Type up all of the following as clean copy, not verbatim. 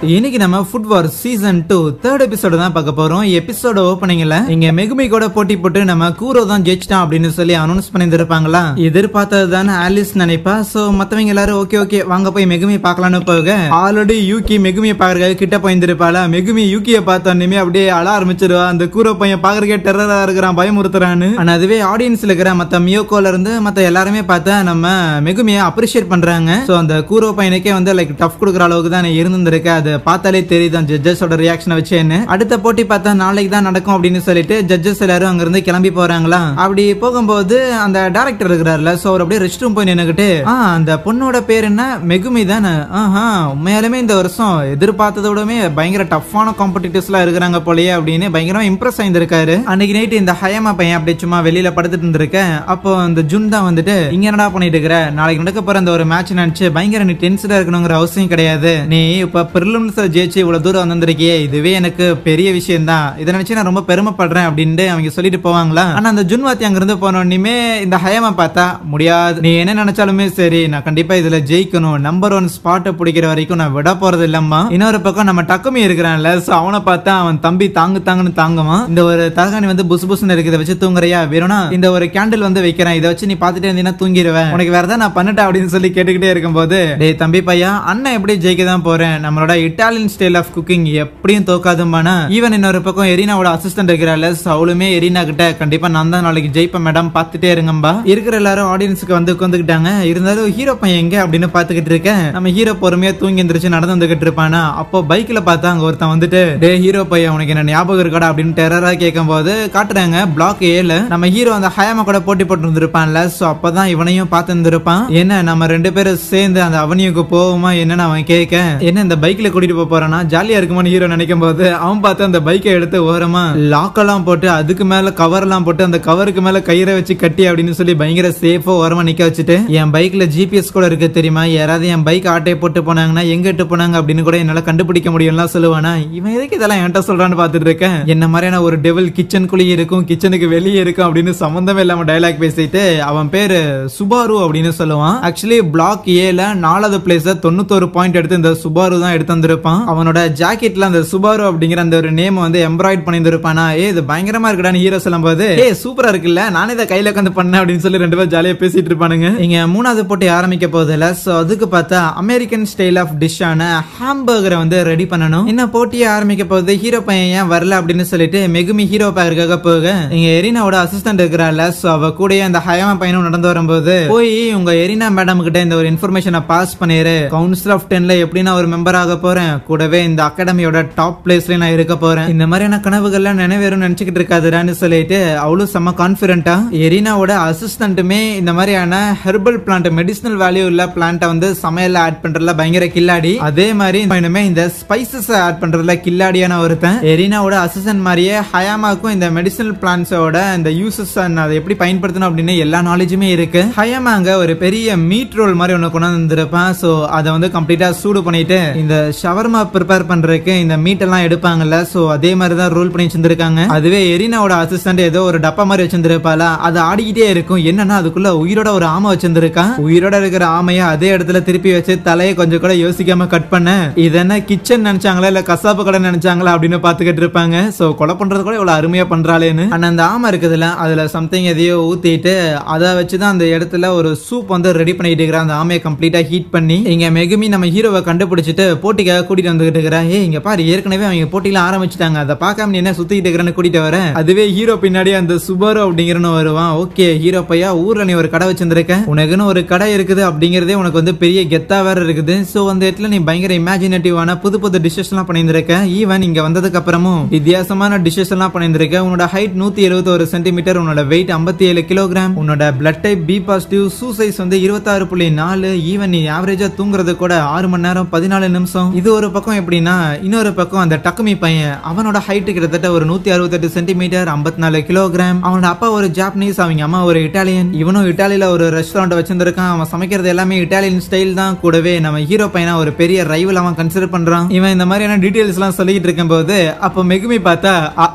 இன்னைக்கு நம்ம ஃபுட் வார் season 2 3rd எபிசோட தான் பார்க்க போறோம். எபிசோட ஓபனிங்ல இங்க மெகுமி கூட போட்டி போட்டு நம்ம கூரோ தான் ஜெயிச்சிட்டான் அப்படின்னு சொல்லி அனௌன்ஸ் பண்ணிருப்பாங்களா. எதிர்பார்த்ததுதான் ஆலிஸ் நினைப்பா. சோ மத்தவங்க எல்லாரும் ஓகே வாங்க போய் மெகுமி பார்க்கலாம்னு போக ஆல்ரெடி யூகி மெகுமியை பாக்குறதுக்கு கிட்ட போயிருந்திருப்பாளா. மெகுமி யூகியை பார்த்தோன்னே அப்படியே அழ ஆரம்பிச்சிருவா. அந்த கூரோ பையன் பாக்குறதுக்கே டெரரா இருக்கிறான், பயமுறுத்துறான்னு. ஆனா அதுவே ஆடியன்ஸ்ல இருக்கிற மத்த மியோகோல இருந்து மத்த எல்லாருமே பார்த்தா நம்ம மெகுமியை அப்ரிஷியேட் பண்றாங்க. சோ அந்த கூரோ பையனுக்கே வந்து லைக் டஃப் கொடுக்குற அளவுக்கு தான் இருந்திருக்கு. அது பார்த்தாலே தெரியுது அந்த ஜட்ஜஸோட ரியாக்ஷனை வச்சேன்னு. அடுத்த போட்டி பார்த்தா நாளைக்கு தான் நடக்கும் அப்படின்னு சொல்லிட்டு ஜட்ஜஸ் எல்லாரும் அங்க இருந்து கிளம்பி போறாங்களா. அப்படி போகும்போது அந்த டைரக்டர் இருக்கிறாருல, சோ அவர் அப்படியே ரெஸ்ட் ரூம் போய் நின்னுக்கிட்டு அந்த பொண்ணோட பேர் என்ன மெகுமி தானே, உண்மையாலுமே இந்த வருஷம் எதிர்பார்த்ததோடமே பயங்கர டஃப்பான காம்படிட்டர்ஸ் எல்லாம் இருக்கிறாங்க போலயே அப்படின்னு பயங்கரமா இம்ப்ரெஸ் ஆயிருக்காரு. அன்னைக்கு நைட் இந்த ஹயமா பையன் அப்படி சும்மா வெளியில படுத்துட்டு இருந்திருக்கேன். அப்போ அந்த ஜுன் தான் வந்துட்டு இங்க என்னடா பண்ணிட்டு இருக்கிற, நாளைக்கு நடக்க போற அந்த ஒரு மேட்ச் நினைச்சு பயங்கர நீ டென்ஷனா இருக்கணுங்கிற அவசியம் கிடையாது. நீ இப்ப பிரிலிம்ஸ்ல ஜெயிச்சு இவ்வளவு தூரம் வந்திருக்கியே, இதுவே எனக்கு பெரிய விஷயம் தான். இதை நினைச்சு நான் ரொம்ப பெருமைப்படுறேன் அப்படின்னு அவங்க சொல்லிட்டு போவாங்களா. ஆனா அந்த ஜுன்வாத்தி அங்க இருந்து போனோடனே இந்த ஹயமா பார்த்தா முடியாது, நீ என்ன நினைச்சாலுமே சரி நான் கண்டிப்பா இதுல ஜெயிக்கணும், நம்பர் 1 ஸ்பாட்டை பிடிக்கிற வரைக்கும் நான் விட போறது இல்லம்மா. இன்னொரு பக்கம் நம்ம டக்குமி இருக்கிறான்ல, சோ அவனை பார்த்தா அவன் தம்பி தாங்குன்னு தாங்குவான். இந்த ஒரு தலகாணி வந்து புசு புசுன்னு இருக்குது, வச்சு தூங்குறியா வேணும்னா இந்த ஒரு கேண்டில் வந்து வைக்கிறேன், இதை வச்சு நீ பாத்துட்டே இருந்தீங்கன்னா தூங்கிடுவேன், உனக்கு வேற நான் பண்ணிட்டேன் அப்படின்னு சொல்லி கேட்டுக்கிட்டே இருக்கும்போது டேய் தம்பி பையா, அண்ணன் எப்படி ஜெயிக்க தான் போறேன், நம்மளோட இட்டாலியன் ஸ்டைல் ஆஃப் குக்கிங் எப்படியும் தோக்காதும்பானா. ஈவன் இன்னொரு பக்கம் எரினாவோட அசிஸ்டன்ட் இருக்கிறாள், அவளுமே எரினா கிட்ட கண்டிப்பா நான் தான் நாளைக்கு ஜெயிப்பேன் மேடம், பாத்துட்டே இருங்கம்பா. இருக்கிற எல்லாரும் ஆடியன்ஸுக்கு வந்து உட்காந்துக்கிட்டாங்க. இருந்தாலும் ஹீரோ பையன் எங்க அப்படின்னு பாத்துக்கிட்டு இருக்கேன். நம்ம ஹீரோ பொறுமையா தூங்கி எந்திரிச்சு நடந்து வந்துகிட்டு இருப்பானா. அப்போ பைக்ல பார்த்தா அங்க ஒருத்தன் வந்துட்டு டே ஹீரோ பையன் உனக்கு என்ன ஞாபகம் இருக்காடா அப்படின்னு டெரரா கேட்கும் போது காட்டுறாங்க பிளாக் ஏல நம்ம ஹீரோ அந்த ஹயமா கூட போட்டி போட்டு இருந்திருப்பான்ல. சோ அப்பதான் இவனையும் பார்த்து இருந்திருப்பான். என்ன நம்ம 2 பேரும் சேர்ந்து அந்த அவனியுக்கு போவோமா என்னன்னு அவன் கேட்க, என்ன இந்த பைக்ல கூட்டிட்டு போறானா ஜாலியா இருக்குமான்னு ஹீரோ நினைக்கும் போது அவன் பார்த்து அந்த பைக்கை எடுத்து ஓரமா லாக் எல்லாம் போட்டு அதுக்கு மேல கவர் எல்லாம் போட்டு அந்த கவருக்கு மேல கயிறை வச்சு கட்டி அப்படின்னு சொல்லி பயங்கர சேஃபா ஓரமா நிக்க வச்சுட்டு, என் பைக்ல ஜிபிஎஸ் கூட இருக்கு தெரியுமா, யாராவது என் பைக் ஆட்டையை போட்டு போனாங்கன்னா எங்க இட்டு போனாங்க அப்படின்னு கூட என்னால கண்டுபிடிக்க முடியும்லாம் சொல்லுவானா. இவன் எதுக்கு இதெல்லாம் என்கிட்ட சொல்றான்னு பாத்துட்டு இருக்கேன். என்ன மாதிரியான ஒரு டெவல் கிச்சனுக்குள்ளேயே இருக்கும், கிச்சனுக்கு வெளியே இருக்கும் அப்படின்னு சம்பந்தமே இல்லாம டயலாக் பேசிட்டு அவன் பேரு சுபாரு அப்படின்னு சொல்லுவான். ஆக்சுவலி பிளாக் ஏல 4வது பிளேஸ் 91 பாயிண்ட் எடுத்து இந்த சுபாரு தான் எடுத்து வந்திருப்பான். அவனோட ஜாக்கெட்ல அந்த சுபாரு அப்படிங்கிற அந்த ஒரு நேம் வந்து எம்ப்ராய்ட் பண்ணிருப்பானா. இது பயங்கரமா இருக்குடான்னு ஹீரோ சொல்லும் போது சூப்பரா இருக்குல்ல, நானே இதை கையில உட்காந்து பண்ணேன் அப்படின்னு சொல்லி 2 பேரும் ஜாலியா பேசிட்டு இருப்பானுங்க. இங்க 3வது போட்டி ஆரம்பிக்க போதில்ல. சோ அதுக்கு பார்த்தா அமெரிக்கன் ஸ்டைல் ஆஃப் டிஷ்ஷான ஹாம்பர்கரை வந்து ரெடி பண்ணணும். இன்னும் போட்டியை ஆரம்பிக்க போகுது. ஹீரோ பையன் ஏன் வரல அப்படின்னு சொல்லிட்டு மெகுமி ஹீரோ பாக்குறதுக்காக போக இங்க எரினாவோட அசிஸ்டன்ட் இருக்கிறாள். சோ அவ கூட அந்த ஹயமா பையனும் நடந்து வரும்போது போய் உங்க எரினா மேடம் கிட்ட இந்த ஒரு இன்ஃபர்மேஷனை பாஸ் பண்ணிரு, கவுன்சில் ஆஃப் 10ல எப்படி நான் ஒரு மெம்பர் ஆக போறேன், கூடவே இந்த அகாடமியோட டாப் பிளேஸ்ல நான் இருக்க போறேன், இந்த மாதிரியான கனவுகள்லாம் நினைவேறும் நினைச்சுக்கிட்டு இருக்காதுடான்னு சொல்லிட்டு அவளும் செம்ம கான்பிடென்ட்டா எரினாவோட அசிஸ்டன்ட்டுமே இந்த மாதிரியான ஹெர்பல் பிளான்ட் மெடிசினல் வேல்யூ உள்ள பிளான்ட்டை வந்து சமையல்ல ஆட் பண்றதுல பயங்கர கில்லாடி. அதே மாதிரி இந்த ஸ்பைசஸ் ஆட் பண்றதுல கில்லாடியான ஒருத்தன். எரினாவோட அசிஸ்டன்ட் மாதிரியே ஹயாமாக்கும் இந்த மெடிசினல் பிளான்ட்ஸோட இந்த யூசஸ் அதை எப்படி பயன்படுத்தணும் அப்படின்னு எல்லா நாலேஜுமே இருக்கு. ஹயாமாங்க ஒரு பெரிய மீட் ரோல் மாதிரி ஒண்ணு கொண்டு வந்திருப்பான். சோ அதை வந்து கம்ப்ளீட்டா சூடு பண்ணிட்டு இந்த ஷவர்மா ப்ரிப்பேர் பண்றதுக்கு இந்த மீட் எல்லாம் எடுப்பாங்கல்ல, சோ அதே மாதிரி தான் ரோல் பண்ணி வச்சிருக்காங்க. அதுவே எரினாவோட அசிஸ்டன்ட் ஏதோ ஒரு டப்பா மாதிரி வச்சிருப்பாளா, அது ஆடிக்கிட்டே இருக்கும். என்னன்னா அதுக்குள்ள உயிரோட ஒரு ஆமை வச்சிருக்கான். உயிரோட இருக்கிற ஆமையா அதே இடத்துல திருப்பி வச்சு தலையை கொஞ்சம் கூட யோசிக்காம கட் பண்ண, இது என்ன கிச்சன் நினைச்சாங்களா இல்ல கசாப்பு கடை நினைச்சாங்களா அப்படின்னு பாத்துக்கிட்டு இருப்பாங்க. சோ கொலை பண்றது கூட இவ்வளவு அருமையா பண்றாளேன்னு. ஆனா அந்த ஆமை இருக்குதுல அதுல சம்திங் எதையோ ஊத்திட்டு அதை வச்சுதான் அந்த இடத்துல ஒரு சூப் வந்து ரெடி பண்ணிட்டு இருக்கிற. அந்த ஆமையை கம்ப்ளீட்டா ஹீட் பண்ணி இங்க மெகுமி நம்ம ஹீரோவை கண்டுபிடிச்சிட்டு போட்டிக்காக கூட்டிட்டு வந்துகிட்டு இருக்கிறா. இங்க பாரு ஏற்கனவே அவங்க போட்டியில ஆரம்பிச்சுட்டாங்க, அதை பார்க்காம என்ன சுத்திட்டு இருக்கிறன்னு கூட்டிட்டு வர. அதுவே ஹீரோ பின்னாடி அந்த சுபாரு அப்படிங்கிறன்னு வருவான். ஓகே ஹீரோ பையா, ஊர்ல நீ ஒரு கடை வச்சிருக்க, உனக்குன்னு ஒரு கடை இருக்குது அப்படிங்கறதே உனக்கு வந்து பெரிய கெத்தா வேற இருக்குது. சோ அந்த இடத்துல நீ பயங்கர இமேஜினேட்டிவான புது புது டிஷஸ் எல்லாம் பண்ணிருக்க. ஈவன் இங்க வந்ததுக்கு அப்புறமும் வித்தியாசமான டிஷஸ் எல்லாம் பண்ணிருக்க. உன்னோட ஹைட் 171 சென்டிமீட்டர், உன்னோட வெயிட் 57 கிலோகிராம், உன்னோட blood type B positive, shoe size வந்து 26.4, ஈவன் நீ ஆவரேஜா தூங்குறது கூட 6 மணி நேரம் 14 நிமிஷம். இது ஒரு பக்கம் எப்படின்னா, இன்னொரு பக்கம் அந்த டக்குமி பையன் அவனோட ஹைட் கிட்டத்தட்ட ஒரு 168 சென்டிமீட்டர், 54 கிலோகிராம். அவனோட அப்பா ஒரு ஜாப்பனீஸ், அவங்க அம்மா ஒரு இட்டாலியன். இவனும் இட்டாலியில ஒரு ரெஸ்டாரண்ட் வச்சிருக்கான். அவன் சமைக்கிறது எல்லாமே இட்டாலியன் ஸ்டைல் தான். கூடவே நம்ம ஹீரோ பையனா ஒரு பெரிய ரைவல் அவன் கன்சிடர் பண்றான். இவன் இந்த மாதிரியான டீடைல்ஸ் எல்லாம் சொல்லிட்டு இருக்கும் போது அப்ப மெகுமி பார்த்தா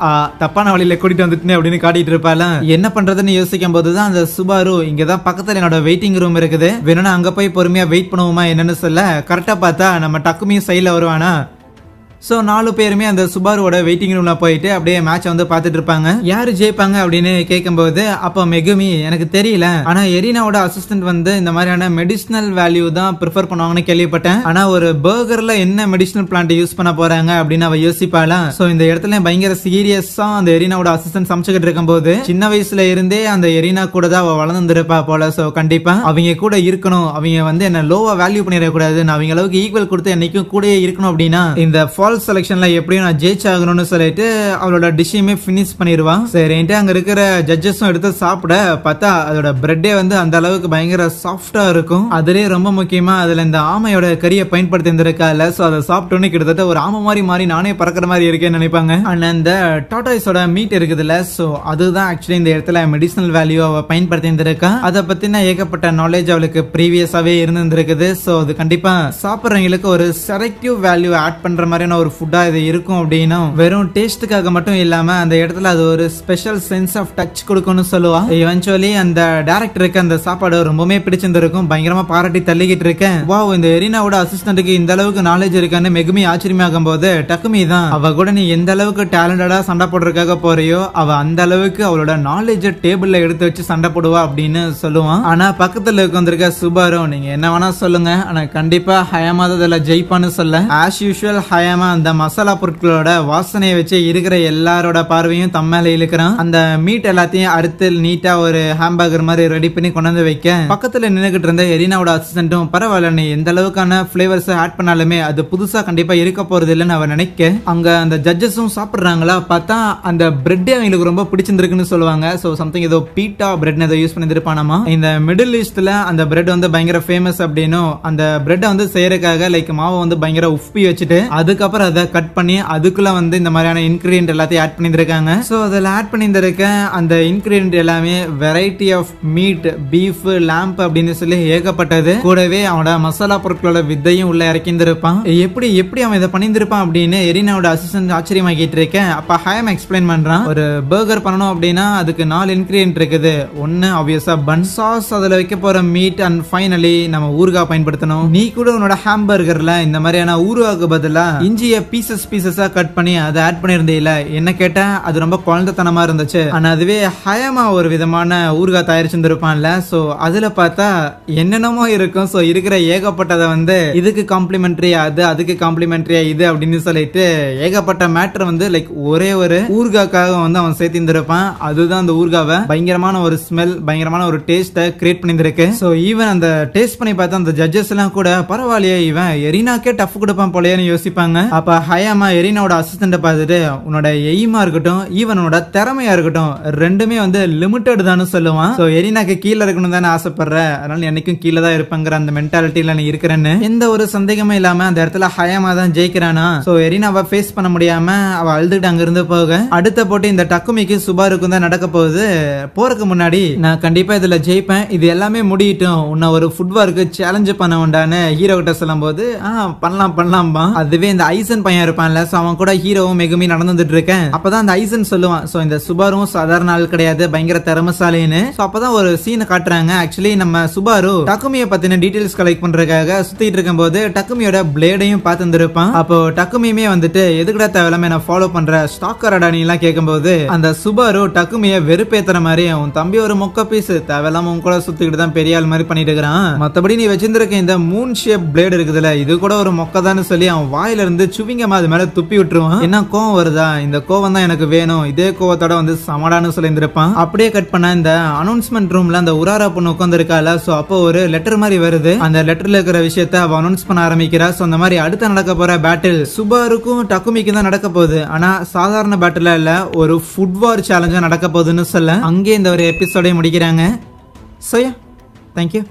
தப்பான வழியில கூட்டிட்டு வந்துட்டு அப்படின்னு காட்டிட்டு இருப்பாள. என்ன பண்றதுன்னு யோசிக்கும் போதுதான் அந்த சுபாரு இங்கதான் பக்கத்துல என்னோட வெயிட்டிங் ரூம் இருக்குது, வேணும்னா அங்க போய் பொறுமையா வெயிட் பண்ணுவோமா என்னன்னு சொல்ல கரெக்டா பார்த்தா நம்ம டக்குமியும் சைட்ல வருவானா. சோ 4 பேருமே அந்த சுபாருவோட வெயிட்டிங் ரூம்ல போயிட்டு அப்படியே மேட்ச் வந்து பாத்துட்டு இருப்பாங்க. யாரு ஜெயிப்பாங்க அப்படின்னு கேட்கும்போது அப்ப மெகுமி எனக்கு தெரியல, ஆனா எரினாவோட அசிஸ்டன்ட் வந்து இந்த மாதிரியான மெடிசினல் வேல்யூ தான் ப்ரிஃபர் பண்ணுவாங்கன்னு கேள்விப்பட்டேன். ஆனா ஒரு பர்கர்ல என்ன மெடிசினல் பிளான்ட் யூஸ் பண்ண போறாங்க அப்படின்னு அவ யோசிப்பாளா. சோ இந்த இடத்துல பயங்கர சீரியஸா அந்த எரினாவோட அசிஸ்டன்ட் சமைச்சுக்கிட்டு இருக்கும்போது சின்ன வயசுல இருந்தே அந்த எரினா கூட தான் அவ வளர்ந்துருப்பா போல. சோ கண்டிப்பா அவங்க கூட இருக்கணும், அவங்க வந்து என்ன லோவா வேல்யூ பண்ணிடக்கூடாது, நான் அவங்க அளவுக்கு ஈக்குவல் கொடுத்து என்னைக்கும் கூட இருக்கணும் அப்படின்னா இந்த ஃபால் செலக்ஷன்ல எப்படியும் நான் ஜெயிச்சாகணும்னு சொல்லிட்டு அவளோட டிஷ்ஷையுமே பினிஷ் பண்ணிடுவா. சரின்ட்டு அங்க இருக்கிற ஜட்ஜஸும் எடுத்து சாப்பிட பார்த்தா அதோட பிரெட்டே வந்து அந்த அளவுக்கு பயங்கர சாஃப்டா இருக்கும். அதுலயே ரொம்ப முக்கியமா அதுல இந்த ஆமையோட கறியை பயன்படுத்தி இருந்திருக்கால. சோ அதை சாப்பிட்டோன்னு கிட்டத்தட்ட ஒரு ஆமை மாதிரி மாறி நானே பறக்கிற மாதிரி இருக்கேன்னு நினைப்பாங்க. அண்ட் அந்த டாட்டாய்ஸோட மீட் இருக்குதுல்ல, சோ அதுதான் ஆக்சுவலி இந்த இடத்துல மெடிசினல் வேல்யூ அவ பயன்படுத்தி இருந்திருக்கா. அதை பத்தின ஏகப்பட்ட நாலேஜ் அவளுக்கு ப்ரீவியஸாவே இருந்திருக்குது. சோ அது கண்டிப்பா சாப்பிட்றவங்களுக்கு ஒரு செலக்டிவ் வேல்யூ ஆட் பண்ற மாதிரியான ஒரு ஃபுட்டா இது இருக்கும் அப்படின்னா வெறும் டேஸ்டுக்காக மட்டும் இல்லாம அந்த இடத்துல அது ஒரு ஸ்பெஷல் சென்ஸ் ஆஃப் டச் கொடுக்கும்னு சொல்லுவா. இவென்ச்சுவலி அந்த டைரக்டருக்கு அந்த சாப்பாடு ரொம்பவே பிடிச்சிருந்திருக்கும், பயங்கரமா பாராட்டி தள்ளிக்கிட்டு இருக்கேன். வாவ், இந்த எரினாவோட அசிஸ்டன்ட்டுக்கு இந்த அளவுக்கு நாலேஜ் இருக்கான்னு மெகுமி ஆச்சரியமாகும் போது டக்குமி தான் அவ கூட நீ எந்த அளவுக்கு டேலண்டடா சண்டை போடுறதுக்காக போறியோ அவ அந்த அளவுக்கு அவளோட நாலேஜ் டேபிள்ல எடுத்து வச்சு சண்டை போடுவா அப்படின்னு சொல்லுவான். ஆனா பக்கத்துல உட்கார்ந்திருக்க சுபாரு நீங்க என்ன வேணா சொல்லுங்க, ஆனா கண்டிப்பா ஹயாமா அதுல ஜெயிப்பான்னு சொல்ல. ஆஸ் யூஷுவல் ஹயாமா அந்த மசாலா பொருட்களோட வாசனையை வச்சு இருக்கிற எல்லாரோட பார்வையும் தம்மேல இழுக்கிறான். அந்த மீட் எல்லாத்தையும் அறுத்து நீட்டா ஒரு ஹாம்பர்கர் மாதிரி ரெடி பண்ணி கொண்டு வந்து வைக்க பக்கத்துல நின்னுகிட்டு இருந்த எரினாவோட அசிஸ்டன்ட்டும் பரவாயில்ல நீ எந்த அளவுக்கான பிளேவர்ஸ் ஆட் பண்ணாலுமே அது புதுசா கண்டிப்பா இருக்க போறது இல்லைன்னு அவன் நினைக்க அங்க அந்த ஜட்ஜஸும் சாப்பிடுறாங்களா பார்த்தா அந்த பிரெட் அவங்களுக்கு ரொம்ப பிடிச்சிருக்குன்னு சொல்லுவாங்க. சோ சம்திங் ஏதோ பீட்டா பிரெட் ஏதோ யூஸ் பண்ணி இருப்பானாமா. இந்த மிடில் ஈஸ்ட்ல அந்த பிரெட் வந்து பயங்கர ஃபேமஸ் அப்படின்னும் அந்த பிரெட் வந்து செய்யறதுக்காக லைக் மாவை வந்து பயங்கர உப்பி வச்சுட்டு அதுக்கப்புறம் அதை கட் பண்ணி அதுக்குள்ள வந்து இந்த மாதிரியான இன்கிரியன்ட் எல்லாத்தையும் ஆட் பண்ணிருக்காங்க. சோ அதில் ஆட் பண்ணிருக்க அந்த இன்கிரியன்ட் எல்லாமே variety of meat, beef, lamb அப்படின்னு சொல்லி ஏகப்பட்டது. கூடவே அவனோட மசாலா பொருட்களோட வித்தையும் உள்ள இறக்கிந்திருப்பான். எப்படி எப்படி அவன் இதை பண்ணிருப்பான் அப்படின்னு எரினாவோட அசிஸ்டன்ட் ஆச்சரியமாக்கிட்டு இருக்கேன். அப்ப ஹயாம் எக்ஸ்பிளைன் பண்றான், ஒரு பர்கர் பண்ணணும் அப்படின்னா அதுக்கு 4 இன்கிரியன்ட் இருக்குது. ஒன்னு ஆப்வியஸா பன், சாஸ், அதுல வைக்க போற மீட், அண்ட் ஃபைனலி நம்ம ஊறுகாய் பயன்படுத்தணும். நீ கூட உன்னோட ஹாம்பர்கர்ல இந்த மாதிரியான ஊறுகாய்க்கு பதிலா இஞ்சிய பீசஸா கட் பண்ணி அதை ஆட் பண்ணிருந்தீல, என்ன கேட்டா அது ரொம்ப குழந்தைத்தனமா இருந்துச்சு. ஆனா அதுவே ஹயாமா ஒரு விதமான ஊறுகாய் தயாரிச்சிருந்திருப்பான்ல, சோ அதுல பார்த்தா என்னென்னமோ இருக்கும். சோ இருக்கிற ஏகப்பட்டதை வந்து இதுக்கு காம்ப்ளிமெண்டரியா அது, அதுக்கு காம்ப்ளிமெண்டரியா இது அப்படின்னு சொல்லிட்டு ஏகப்பட்ட மேட்டர் வந்து லைக் ஒரே ஒரு ஊறுகாய்க்காக வந்து அவன் சேர்த்திருந்திருப்பான். அதுதான் அந்த ஊறுகாவை பயங்கரமான ஒரு ஸ்மெல், பயங்கரமான ஒரு டேஸ்ட கிரியேட் பண்ணிருக்கு. சோ ஈவன் அந்த டேஸ்ட் பண்ணி பார்த்தா அந்த ஜட்ஜஸ் எல்லாம் கூட பரவாயில்லையே இவன் எரினாக்கே டஃப் கொடுப்பான் போலன்னு யோசிப்பாங்க. அப்ப ஹயாமா எரினாவோட அசிஸ்டன்ட் பார்த்துட்டு உன்னோட எய்மா இருக்கட்டும் ஈவன் உன்னோட திறமையா இருக்கட்டும் ரெண்டுமே வந்து லிமிட்டட் தான் சொல்லுவான். சோ எரினாக்கு கீழே இருக்கணும் தானே ஆசைப்படுற, அதனால என்னைக்கும் கீழே தான் இருப்பாங்கிற அந்த மென்டாலிட்டியில நீ இருக்கிறேன்னு எந்த ஒரு சந்தேகமும் இல்லாம அந்த இடத்துல ஹயாமா தான் ஜெயிக்கிறானா. சோ எரினாவை ஃபேஸ் பண்ண முடியாம அவ அழுதுட்டு அங்க இருந்து போக அடுத்த போட்டு இந்த டக்குமிக்கு சுபாருக்கும் தான் நடக்க போகுது. போறதுக்கு முன்னாடி நான் கண்டிப்பா இதுல ஜெயிப்பேன், இது எல்லாமே முடியட்டும், உன்னை ஒரு ஃபுட்பாருக்கு சேலஞ்ச் பண்ண வேண்டான்னு ஹீரோ கிட்ட சொல்லும் போது பண்ணலாம்பா. அதுவே இந்த ஐசன் பையன் இருப்பான்ல, சோ அவன் கூட ஹீரோவும் மெகுமி நடந்துட்டு இருக்கேன். அப்பதான் அந்த ஐசன் சொல்லுவான், சோ இந்த சுபாரும் சாதாரண ஆள் கிடையாது, பயங்கர திறமசாலின்னு. சோ அப்பதான் ஒரு சீனை காட்டுறாங்க. ஆக்சுவலி நம்ம சுபாரு டக்குமிய பத்தின டீடைல்ஸ் கலெக்ட் பண்றதுக்காக சுத்திட்டு இருக்கும் போது டக்குமியோட பிளேடையும் பார்த்து இருந்திருப்பான். அப்போ டக்குமியுமே வந்துட்டு எதுக்குடா தேவையில்லாம என்ன ஃபாலோ பண்ற ஸ்டாக்கர் நீ எல்லாம் கேட்கும்போது அந்த சுபாரு டக்குமிய வெறுப்பேத்துற மாதிரி உன் தம்பி ஒரு மொக்க பீஸ் தேவையில்லாம உன் கூட சுத்திக்கிட்டு தான் பெரிய ஆள் மாதிரி பண்ணிட்டு இருக்கிறான், மத்தபடி நீ வச்சிருந்திருக்க இந்த மூன் ஷேப் பிளேட் இருக்குதுல இது கூட ஒரு மொக்கதான்னு சொல்லி அவன் வாயில இருந்து சுவிங்கமா அது மேல துப்பி விட்டுருவான். என்ன கோவம் வருதா, இந்த கோவம் தான் எனக்கு வேணும், இதே கோவத்தோட வந்து சமடான்னு சொல்லி இருந்திருப்பான். அப்படியே கட் பண்ண இந்த அனௌன்ஸ்மெண்ட் ரூம்ல அந்த உராரா பொண்ணு உட்கார்ந்து இருக்கால, சோ அப்போ ஒரு லெட்டர் மாதிரி வருது. அந்த லெட்டர்ல இருக்கிற விஷயத்த அவ அனௌன்ஸ் பண்ண ஆரம்பிக்கிறா. சோ அந்த மாதிரி அடுத்த நடக்க போற பேட்டில் சுபாருக்கும் டக்குமிக்கும் தான் நடக்க போகுது. ஆனா சாதாரண பேட்டில் இல்ல, ஒரு ஃபுட் வார் சேலஞ்சா நடக்க போகுதுன்னு சொல்ல அங்கே இந்த ஒரு எபிசோடை முடிக்கிறாங்க. So yeah, thank you.